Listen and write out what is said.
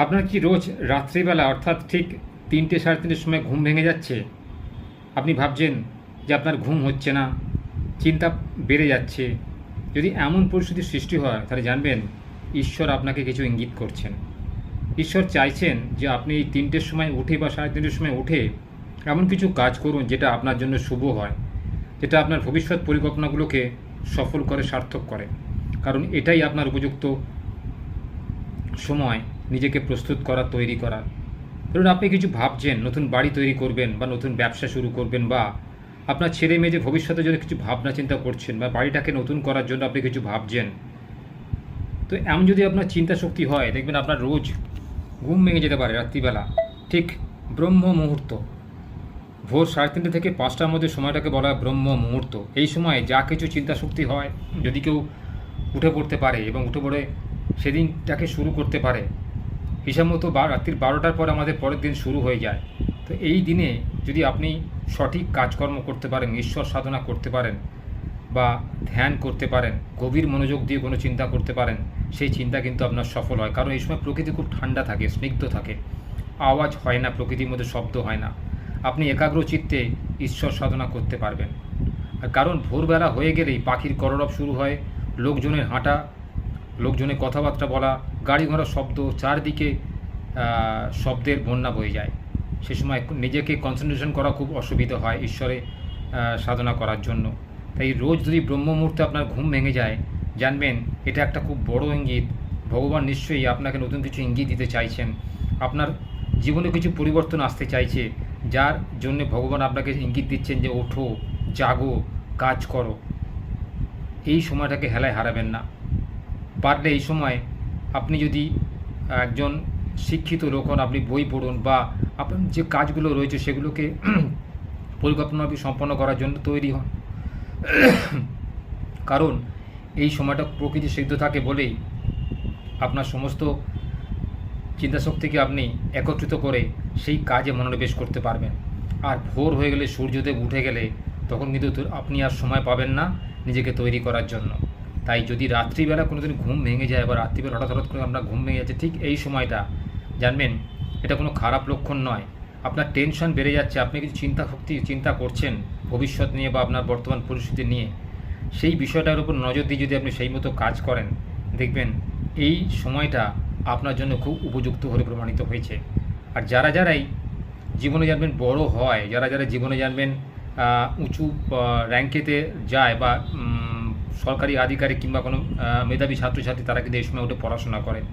আপনার কি রোজ রাত্রিবেলা অর্থাৎ ঠিক ৩টে সাড়ে ৩টের সময় ঘুম ভেঙে যাচ্ছে? আপনি ভাবছেন যে আপনার ঘুম হচ্ছে না, চিন্তা বেড়ে যাচ্ছে। যদি এমন পরিস্থিতির সৃষ্টি হয় তাহলে জানবেন ঈশ্বর আপনাকে কিছু ইঙ্গিত করছেন। ঈশ্বর চাইছেন যে আপনি এই ৩টের সময় উঠে বা সাড়ে ৩টের সময় উঠে এমন কিছু কাজ করুন যেটা আপনার জন্য শুভ হয়, যেটা আপনার ভবিষ্যৎ পরিকল্পনাগুলোকে সফল করে, সার্থক করে। কারণ এটাই আপনার উপযুক্ত সময় নিজেকে প্রস্তুত করা, তৈরি করার। ধরুন আপনি কিছু ভাবছেন, নতুন বাড়ি তৈরি করবেন বা নতুন ব্যবসা শুরু করবেন, বা আপনার ছেলে মেয়ে যে ভবিষ্যতের জন্য কিছু ভাবনা চিন্তা করছেন, বা বাড়িটাকে নতুন করার জন্য আপনি কিছু ভাবছেন। তো এমন যদি আপনার চিন্তা শক্তি হয়, দেখবেন আপনার রোজ ঘুম ভেঙে যেতে পারে রাত্রিবেলা ঠিক ব্রহ্ম মুহূর্ত। ভোর 3:30 থেকে 5টার মধ্যে সময়টাকে বলা হয় ব্রহ্ম মুহূর্ত। এই সময় যা কিছু চিন্তা শক্তি হয়, যদি কেউ উঠে পড়তে পারে এবং উঠে পড়ে সেদিনটাকে শুরু করতে পারে, হিসাব মতো রাত্রির 12টার পর আমাদের পরের দিন শুরু হয়ে যায়। তো এই দিনে যদি আপনি সঠিক কাজকর্ম করতে পারেন, ঈশ্বর সাধনা করতে পারেন, বা ধ্যান করতে পারেন, গভীর মনোযোগ দিয়ে কোনো চিন্তা করতে পারেন, সেই চিন্তা কিন্তু আপনার সফল হয়। কারণ এই সময় প্রকৃতি খুব ঠান্ডা থাকে, স্নিগ্ধ থাকে, আওয়াজ হয় না, প্রকৃতির মধ্যে শব্দ হয় না। আপনি একাগ্র চিত্তে ঈশ্বর সাধনা করতে পারবেন। আর কারণ ভোরবেলা হয়ে গেলেই পাখির কলরব শুরু হয়, লোকজনের হাঁটা, লোকজনের কথাবার্তা বলা, গাড়ি ঘোড়ার শব্দ, চারদিকে শব্দের বন্যা বয়ে যায়। সে সময় নিজেকে কনসেন্ট্রেশন করা খুব অসুবিধা হয় ঈশ্বরে সাধনা করার জন্য। তাই রোজ যদি ব্রহ্ম মুহূর্তে আপনার ঘুম ভেঙে যায়, জানবেন এটা একটা খুব বড় ইঙ্গিত। ভগবান নিশ্চয়ই আপনাকে নতুন কিছু ইঙ্গিত দিতে চাইছেন, আপনার জীবনে কিছু পরিবর্তন আসতে চাইছে, যার জন্য ভগবান আপনাকে ইঙ্গিত দিচ্ছেন যে ওঠো, জাগো, কাজ করো। এই সময়টাকে হেলায় হারাবেন না। পারলে এই সময় আপনি যদি একজন শিক্ষিত লোক হন, আপনি বই পড়ুন, বা আপনার যে কাজগুলো রয়েছে সেগুলোকে পরিকল্পনাভাবে সম্পন্ন করার জন্য তৈরি হন। কারণ এই সময়টা প্রকৃতি সিদ্ধ থাকে বলেই আপনার সমস্ত চিন্তাশক্তিকে আপনি একত্রিত করে সেই কাজে মনোনিবেশ করতে পারবেন। আর ভোর হয়ে গেলে, সূর্যদেব উঠে গেলে, তখন কিন্তু আপনি আর সময় পাবেন না নিজেকে তৈরি করার জন্য। তাই যদি রাত্রিবেলা কোনোদিন ঘুম ভেঙে যায়, বা রাত্রিবেলা হঠাৎ করে আপনার ঘুম ভেঙে যাচ্ছে, ঠিক এই সময়টা জানবেন এটা কোনো খারাপ লক্ষণ নয়। আপনার টেনশন বেড়ে যাচ্ছে, আপনি কিছু চিন্তা করছেন ভবিষ্যৎ নিয়ে বা আপনার বর্তমান পরিস্থিতি নিয়ে, সেই বিষয়টার উপর নজর দিয়ে যদি আপনি সেই মতো কাজ করেন, দেখবেন এই সময়টা আপনার জন্য খুব উপযুক্ত হলে প্রমাণিত হয়েছে। আর যারাই জীবনে জানবেন বড় হয়, যারা জীবনে জানবেন উঁচু র্যাঙ্কেতে যায়, বা সরকারি আধিকারিক কিংবা কোনো মেধাবী ছাত্রছাত্রী, তারা কিন্তু এই সময় উঠে পড়াশোনা করেন।